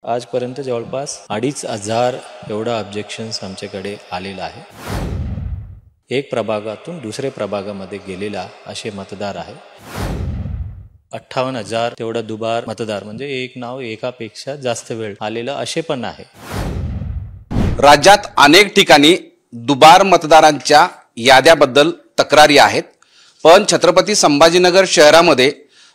आजपर्यंत जवळपास 2,500 एवढा ऑब्जेक्शन्स आमच्याकडे आलेला आहे. एक प्रभागातून दुसरे प्रभागामध्ये गेलेला असे मतदार आहे. 58,000 तेवढा दुबार मतदार म्हणजे एक नाव एकापेक्षा जास्त वेळ आलेलं असे पण आहे. राज्यात अनेक ठिकाणी दुबार मतदारांच्या याद्याबद्दल तक्रारी आहेत, पण छत्रपती संभाजीनगर शहरामध्ये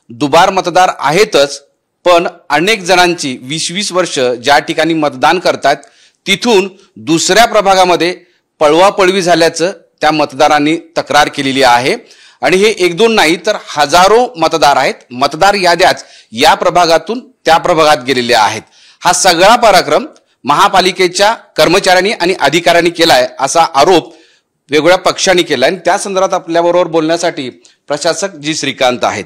दुबार मतदार आहेतच, पण अनेक जणांची 20-20 वर्ष ज्या ठिकाणी मतदान करतात तिथून दुसऱ्या प्रभागामध्ये पळवापळवी झाल्याचं त्या मतदारांनी तक्रार केलेली आहे. आणि हे एक दोन नाही तर हजारो मतदार आहेत. मतदार याद्याच या प्रभागातून त्या प्रभागात गेलेल्या आहेत. हा सगळा पराक्रम महापालिकेच्या कर्मचाऱ्यांनी आणि अधिकाऱ्यांनी केलाय असा आरोप वेगवेगळ्या पक्षांनी केलाय. आणि त्या संदर्भात आपल्याबरोबर बोलण्यासाठी प्रशासक जी श्रीकांत आहेत.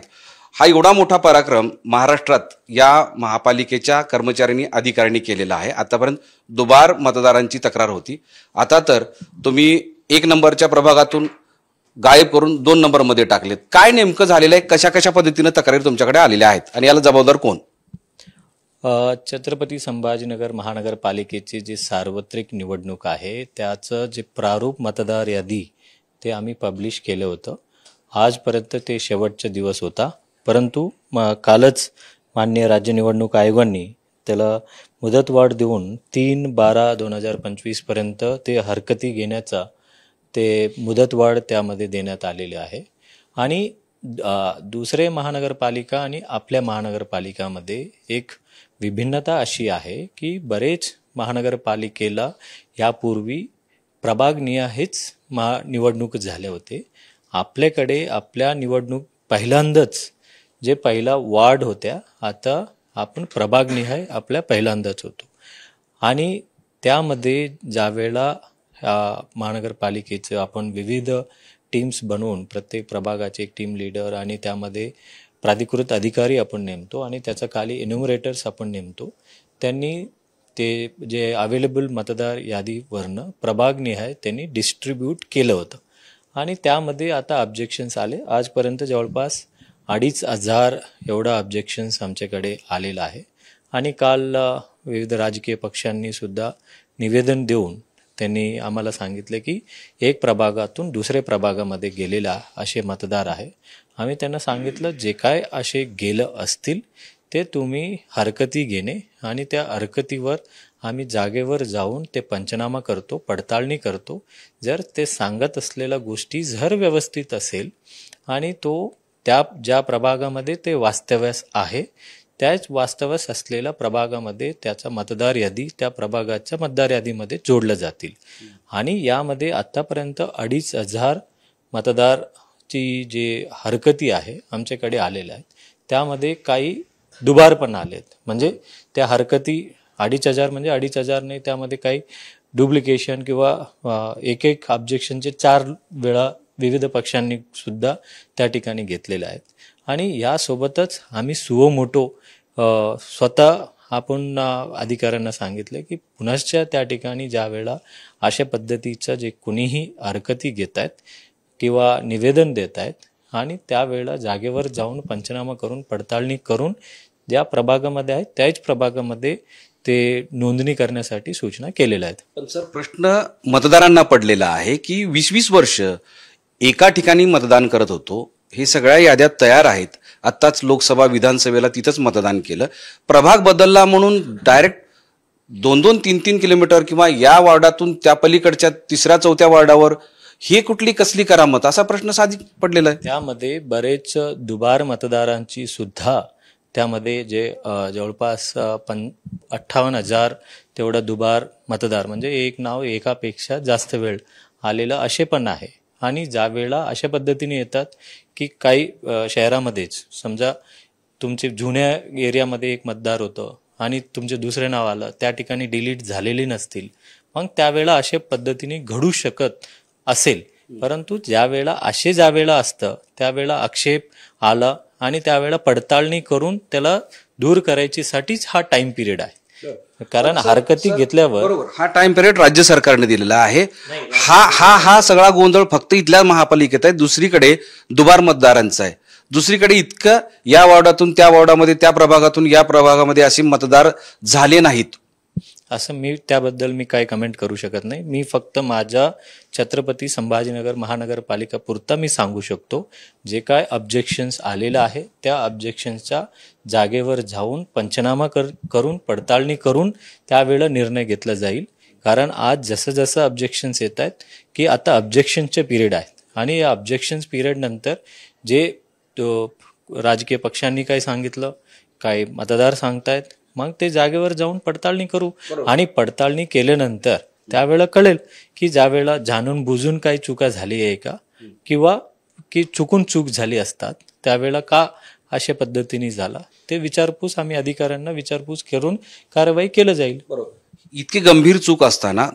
हा एवढा मोठा पराक्रम महाराष्ट्रात या महापालिकेच्या कर्मचाऱ्यांनी अधिकाऱ्यांनी केलेला आहे. आतापर्यंत दुबार मतदारांची तक्रार होती, आता तर तुम्ही 1 नंबरच्या प्रभागातून गायब करून 2 नंबरमध्ये टाकलेत. काय नेमकं झालेलं आहे? कशा कशा पद्धतीने तक्रारी तुमच्याकडे आलेल्या आहेत आणि याला जबाबदार कोण? छत्रपती संभाजीनगर महानगरपालिकेची जी सार्वत्रिक निवडणूक आहे त्याचं जे प्रारूप मतदार यादी ते आम्ही पब्लिश केलं होतं. आजपर्यंत ते शेवटचा दिवस होता, परंतु कालच माननीय राज्य निवडणूक आयोगाने त्याला मुदतवाढ देऊन 3/12/2025 पर्यंत ते हरकती घेण्याचा ते मुदतवाढ त्यामध्ये देण्यात आलेले आहे. आणि दुसरे महानगरपालिका आणि आपल्या महानगरपालिकामध्ये एक विभिन्नता अशी आहे की बरेच महानगरपालिकेला यापूर्वी प्रभागनिहायच निवडणूक झाले होते. आपल्याकडे आपल्या निवडणूक पहिल्यांदाच जे पहिला वार्ड होत्या, आता आपण प्रभागनिहाय आपल्या पहिल्यांदाच होतो. आणि त्यामध्ये ज्यावेळेला महानगरपालिकेचं आपण विविध टीम्स बनवून प्रत्येक प्रभागाचे एक टीम लीडर आणि त्यामध्ये प्राधिकृत अधिकारी आपण नेमतो आणि त्याच्या खाली एन्युमरेटर्स आपण नेमतो. त्यांनी ते जे अवेलेबल मतदार यादीवरनं प्रभागनिहाय त्यांनी डिस्ट्रीब्यूट केलं होतं आणि त्यामध्ये आता ऑब्जेक्शन्स आले. आजपर्यंत जवळपास 2,500 एवढा ऑब्जेक्शन्स आमच्याकडे आलेला आहे. आणि काल विविध राजकीय पक्षांनी सुद्धा निवेदन देऊन त्यांनी आम्हाला सांगितले की एक प्रभागातून दुसरे प्रभागामध्ये गेलेला असे मतदार आहे. आम्ही त्यांना सांगितलं जे काय असे गेलं असतील ते तुम्ही हरकती घेणे आणि त्या हरकतीवर आम्ही जागेवर जाऊन ते पंचनामा करतो, पडताळणी करतो. जर ते सांगत असलेल्या गोष्टी जर व्यवस्थित असेल आणि तो त्या ज्या प्रभागामध्ये ते वास्तव्यास आहे त्याच वास्तव्यास असलेल्या प्रभागामध्ये त्याचा मतदार यादी त्या प्रभागाच्या मतदार यादीमध्ये जोडलं जातील. आणि यामध्ये आतापर्यंत 2,500 मतदारची जे हरकती आहे आमच्याकडे आलेल्या आहेत, त्यामध्ये काही दुबार पण आलेत. म्हणजे त्या हरकती 2,500 म्हणजे 2,500 नाही, त्यामध्ये काही डुप्लिकेशन किंवा एक ऑब्जेक्शनचे 4 वेळा विविध पक्षांनी सुद्धा त्या ठिकाणी घेतलेले आहेत. आणि यासोबतच आम्ही सुओमोटो स्वतः आपण अधिकाऱ्यांना सांगितले की पुनश्च त्या ठिकाणी ज्या वेळा अशा पद्धतीचं जे कुणीही हरकती घेत आहेत किंवा निवेदन देत आहेत आणि त्यावेळेला जागेवर जाऊन पंचनामा करून पडताळणी करून ज्या प्रभागामध्ये आहेत त्याच प्रभागामध्ये ते नोंदणी करण्यासाठी सूचना केलेल्या आहेत. पण सर, प्रश्न मतदारांना पडलेला आहे की 20-20 वर्ष एका ठिकाणी मतदान करत होतो, हे सगळ्या याद्या तयार आहेत. आत्ताच लोकसभा विधानसभेला तिथंच मतदान केलं, प्रभाग बदलला म्हणून डायरेक्ट 2-2, 3-3 किलोमीटर किंवा या वॉर्डातून त्या पलीकडच्या 3ऱ्या-4थ्या वॉर्डावर हे कुठली कसली करामत, असा प्रश्न साधित पडलेला आहे. त्यामध्ये बरेच दुबार मतदारांची सुद्धा त्यामध्ये जे जवळपास 58,000 तेवढा दुबार मतदार म्हणजे एक नाव एकापेक्षा जास्त वेळ आलेलं असे पण आहे. आणि ज्या वेळेला अशा पद्धतीने येतात की काही शहरामध्येच समजा तुमचे जुन्या एरियामध्ये एक मतदार होतं आणि तुमचे दुसरे नाव आलं, त्या ठिकाणी डिलीट झालेली नसतील, मग त्यावेळेला अशा पद्धतीने घडू शकत असेल. परंतु ज्या वेळेला असतं त्यावेळेला आक्षेप आला आणि त्यावेळेला पडताळणी करून त्याला दूर करायच्यासाठीच हा टाइम पिरियड आहे. कारण हरकती घेतल्यावर बरोबर हा टाइम पिरियड राज्य सरकारने दिलेला आहे. हा सगळा गोंधळ फक्त इथल्या महापालिकेत आहे, दुसरीकडे दुबार मतदारांचा आहे. दुसरीकडे इतकं या वॉर्डातून त्या वॉर्डामध्ये, त्या प्रभागातून या प्रभागामध्ये असे मतदार झाले नाहीत. असं त्याबद्दल मी काय कमेंट करू शकत नाही. मी फक्त माझ्या छत्रपती संभाजीनगर महानगरपालिका पुरता मी सांगू शकतो. जे काय ऑब्जेक्शन्स आलेलं आहे त्या ऑब्जेक्शन्सच्या जागेवर जाऊन पंचनामा करून पडताळणी करून त्यावेळेला निर्णय घेतला जाईल. कारण आज जसं जसं ऑब्जेक्शन्स येत आहेत की आता ऑब्जेक्शनचे पिरियड आहेत आणि या ऑब्जेक्शन्स पिरियड नंतर जे राजकीय पक्षांनी काय सांगितलं, काय मतदार सांगतायत, मग ते जागेवर जाऊन पडताळणी करू आणि पडताळणी केल्यानंतर त्यावेळेला कळेल की ज्यावेळेला जाणून बुजून काही चुका झाली आहे का किंवा की चुकून चूक झाली असतात त्यावेळेला का अशा पद्धतीने झाला ते विचारपूस आम्ही अधिकाऱ्यांना विचारपूस करून कारवाई केलं जाईल. इतकी गंभीर चूक असताना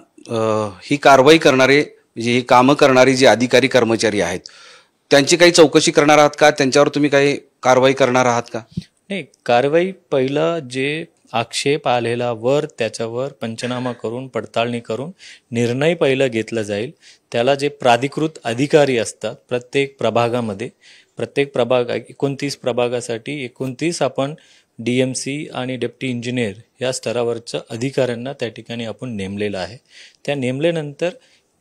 ही कारवाई करणारे म्हणजे ही कामं करणारे जे अधिकारी कर्मचारी आहेत त्यांची काही चौकशी करणार आहात का? त्यांच्यावर तुम्ही काही कारवाई करणार आहात का? नाही, कारवाई पहिलं जे आक्षेप आलेला वर त्याच्यावर पंचनामा करून पडताळणी करून निर्णय पहिला घेतला जाईल. त्याला जे प्राधिकृत अधिकारी असतात प्रत्येक प्रभागामध्ये, प्रत्येक प्रभाग 29 प्रभागासाठी 29 आपण DMC आणि डेप्टी इंजिनियर या स्तरावरच्या अधिकाऱ्यांना त्या ठिकाणी आपण नेमलेलं आहे. त्या नेमल्यानंतर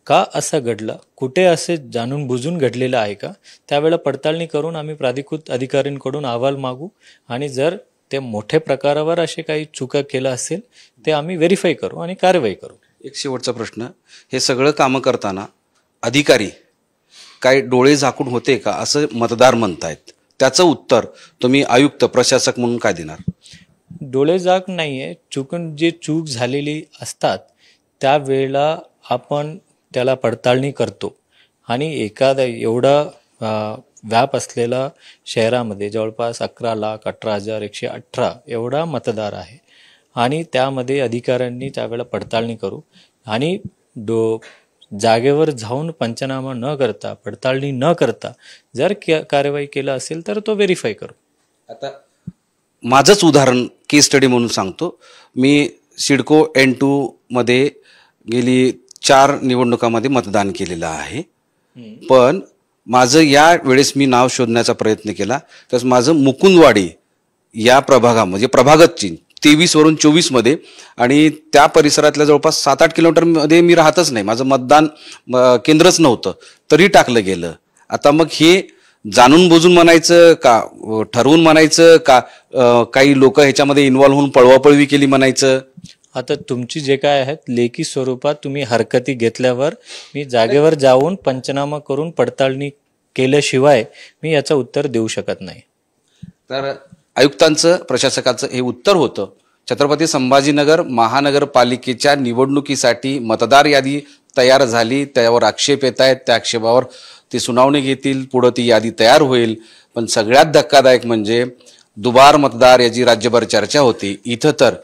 का असं घडलं, कुठे असे जाणून बुजून घडलेलं आहे का, त्यावेळेला पडताळणी करून आम्ही प्राधिकृत अधिकाऱ्यांकडून अहवाल मागू आणि जर ते मोठ्या प्रकारावर असे काही चुका केलं असेल ते आम्ही व्हेरीफाय करू आणि कारवाई करू. एक शेवटचा प्रश्न, हे सगळं कामं करताना अधिकारी काय डोळे झाकून होते का असं मतदार म्हणतायत, त्याचं उत्तर तुम्ही आयुक्त प्रशासक म्हणून काय देणार? डोळे झाक नाहीये, चुकून जे चूक झालेली असतात त्यावेळेला आपण त्याला पडताळणी करतो आणि एखादा एवढा व्याप असलेला शहरामध्ये जवळपास 11,18,118 एवढा मतदार आहे आणि त्यामध्ये अधिकाऱ्यांनी त्यावेळेला पडताळणी करू आणि जागेवर जाऊन पंचनामा न करता पडताळणी न करता जर कारवाई केलं असेल तर तो व्हेरीफाय करू. आता माझंच उदाहरण केस स्टडी म्हणून सांगतो. मी सिडको N2 मध्ये गेली 4 निवडणुकामध्ये मतदान केलेलं आहे. पण माझं या वेळेस मी नाव शोधण्याचा प्रयत्न केला तर माझं मुकुंदवाडी या प्रभागामध्ये प्रभागाची 23 वरून 24 मध्ये आणि त्या परिसरातल्या जवळपास 7-8 किलोमीटरमध्ये मी राहतच नाही, माझं मतदान केंद्रच नव्हतं, तरी टाकलं गेलं. आता मग हे जाणून बुजून म्हणायचं का, ठरवून म्हणायचं का, काही लोक ह्याच्यामध्ये इन्व्हॉल्व्ह होऊन पळवापळवी केली म्हणायचं? आता तुमची जे काय आहेत लेखी स्वरूपात तुम्ही हरकती घेतल्यावर मी जागेवर जाऊन पंचनामा करून पडताळणी केल्याशिवाय मी याचं उत्तर देऊ शकत नाही. तर आयुक्तांचं प्रशासकाचं हे उत्तर होतं. छत्रपती संभाजीनगर महानगरपालिकेच्या निवडणुकीसाठी मतदार यादी तयार झाली, त्यावर आक्षेप येत आहेत, त्या आक्षेपावर ते सुनावणी घेतील, पुढं ती यादी तयार होईल. पण सगळ्यात धक्कादायक म्हणजे दुबार मतदार याची राज्यभर चर्चा होती. इथं तर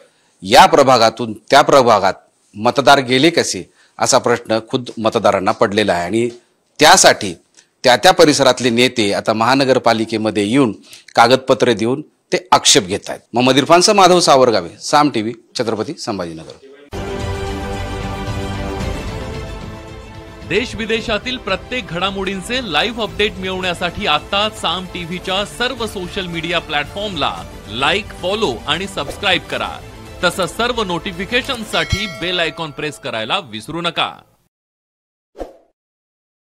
या प्रभागातून त्या प्रभागात मतदार गेले कसे असा प्रश्न खुद मतदारांना पडलेला आहे आणि त्यासाठी त्या परिसरातले नेते आता महानगरपालिकेमध्ये येऊन कागदपत्रे देऊन ते आक्षेप घेत आहेत. मोहम्मद इरफानसह माधव सावरगावे, साम TV, छत्रपती संभाजीनगर. देश विदेशातील प्रत्येक घडामोडींचे लाईव्ह अपडेट मिळवण्यासाठी आता साम टीव्हीच्या सर्व सोशल मीडिया प्लॅटफॉर्मला लाईक, फॉलो आणि सबस्क्राईब करा. तसंच सर्व नोटिफिकेशनसाठी बेल आयकॉन प्रेस करायला विसरू नका.